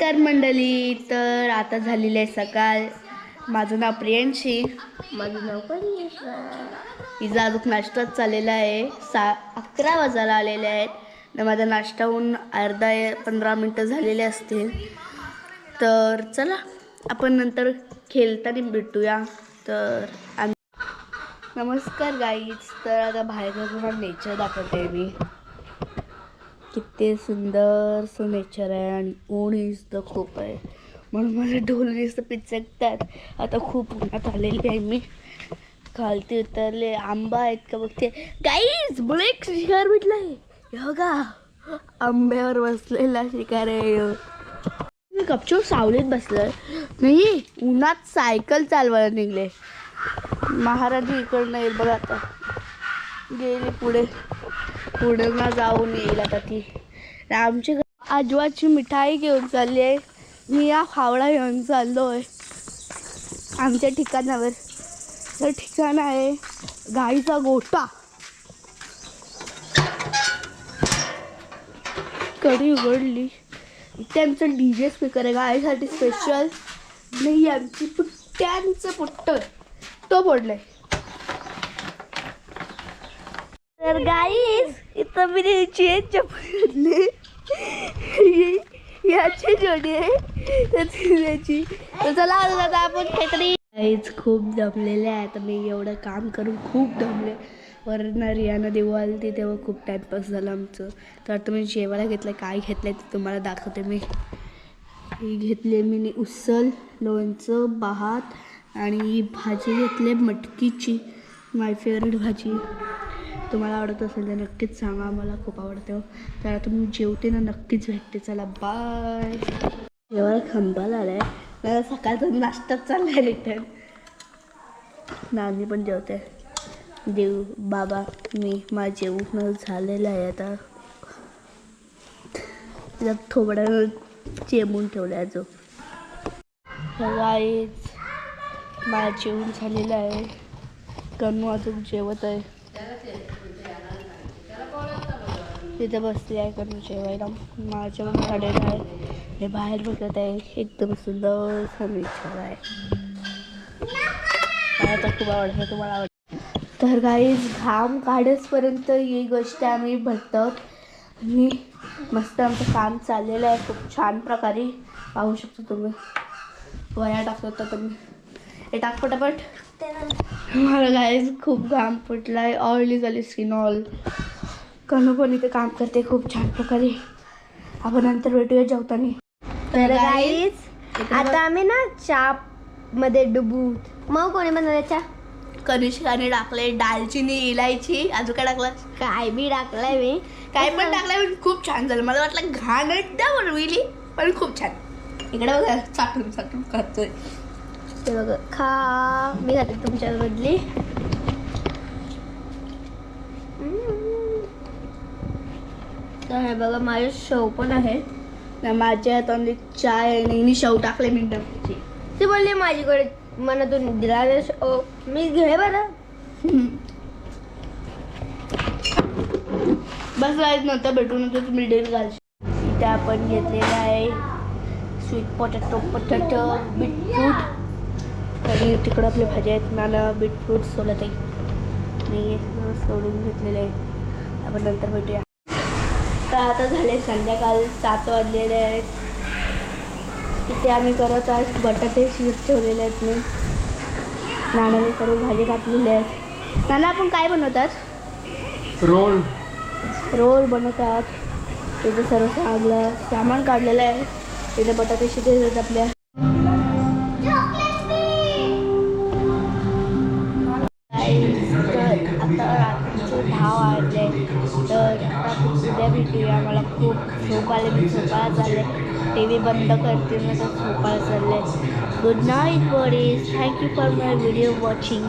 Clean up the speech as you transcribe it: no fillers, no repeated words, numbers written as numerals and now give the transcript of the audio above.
नमस्कार मंडळी. तर आता झालेली आहे सकाळ. माझं नाव प्रियांशी. माझं नाव परेश. हिचा अजून नाश्ताच चाललेला आहे. 11 वाजायला आलेले आहेत. तर माझा नाश्ता होऊन अर्धा 15 मिनटं झालेले असतील. तर चला आपण नंतर खेळताना भेटूया. तर नमस्कार गाईज. तर आता बाहेर तुम्हाला नेचर दाखवते मी. किती सुंदरसं नेचर आहे आणि ऊन इथं खूप आहे म्हणून माझे डोळे नुसतं पिचकतात. आता खूप उन्हात आलेली आहे मी. खालती उतरले. आंबा आहेत का बघते गाईज. मला एक शिकार भेटलाय. हे बघा, आंब्यावर बसलेला शिकार आहे. मी गपचूप सावलीत बसलोय. नाही, उन्हात सायकल चालवायला निघले. महाराणी इकडनं येईल बघा. आता गेली पुढे ना जाऊन येईल आता ती. आमची आजवाची मिठाई घेऊन चालली आहे. मी या फावडा घेऊन चाललो आहे आमच्या ठिकाणावर. तर ठिकाण आहे गाईचा गोठा. कढी उघडली. त्यांचं डीजे स्पीकर आहे गाईसाठी स्पेशल. नाही, आमची पुट्ट्यांचं पुट्ट तो पडलाय. तर गाईस इथं मी चेंज घेतली. याची जोडी आहे त्याची. तर चला आता आपण काहीतरी. गाईज खूप दमलेले आहे. आता मी एवढं काम करून खूप दमले. वरण रियाना देऊ आली तेव्हा खूप टाईमपास झाला आमचं. तर आता मी जेवायला घेतलं. काय घेतलं ते तुम्हाला दाखवते मी. ही घेतली मी उसल, लोणचं, भात आणि भाजी घेतली मटकीची. माय फेवरेट भाजी. तुम्हाला आवडत असेल तर नक्कीच सांगा. मला खूप आवडतं. तर आता मी जेवते ना, नक्कीच भेटते. चला बाय. जेव्हा खंबाला आलाय मला सकाळचा नाश्ताच चाललाय रिटर्न. नानी पण जेवते. देव बाबा मी माझं जेवण झालेलं आहे. आता त्यात थोडं चेमून ठेवलं आहे. जो गाईज माझं जेवण झालेलं आहे. कन्नू अजून जेवत आहे. तिथं बसली आहे करून जेवायला. माझ्या झालेलं आहे. हे बाहेर बघत आहे. एकदम सुंदर नेचर आहे. मला तर खूप आवडतं. तुम्हाला आवडतं. तर गाईज घाम काढसपर्यंत ही गोष्ट आम्ही भरतो आणि मस्त आमचं काम चाललेलं आहे खूप छान प्रकारे. पाहू शकतो तुम्ही. वया टाकतो तर तुम्ही हे टाक पटापट. मला गाईज खूप घाम फुटला आहे. ऑइली झाली स्किन ऑल. कन्नू पण इथे काम करते खूप छान प्रकारे. आपण नंतर भेटूया जेवताना. तर गाईज आता आम्ही ना चहा मध्ये डुबू. मग कोणी बनवलं चहा? कनिष्काने टाकले दालचिनी, इलायची. अजून काय टाकलं? काय बी टाकलंय मी. काय पण टाकलंय पण खूप छान झालं. मला वाटलं घाण बनविली पण खूप छान. इकडे बघा चाटून चाटून खातोय. ते बघा खा. मी खाते तुमच्या बदली. तर हे बघा माझे शेव पण आहे. माझ्या हाताने चाय आणि शेव टाकले मिनटाची. ती बोलली माझ्याकडे मनातून दिला. मी घे बरं. बस राहत नव्हतं भेटून नव्हतं तुम्ही डेल घालशील. इथे आपण घेतलेलं आहे स्वीट पोटॅटो बीटफ्रूट. आणि तिकडं आपल्या भाज्या आहेत. मला बीटफ्रूट सोलत आहे. मी सोडून घेतलेलं आहे. आपण नंतर भेटूया. तर आता झाले संध्याकाळ 7 वाजलेले आहेत. तिथे आम्ही करत आहोत बटाटे शिजत ठेवलेले आहेत. मी नानाने सर्व भाजी कापलेली आहेत. नाना आपण काय बनवतात? रोल बनवतात. तिथे सर्व सामान काढलेलं आहे. तिथे बटाटे शिजत आपल्या. आता रात्रीचे 10 वाजले. तर आता उद्या भेटूया. मला खूप झोप आले. मी झोपायला चालले. टी व्ही बंद करते ना तर झोपायला चालले. Good night bodies. Thank you for my video watching.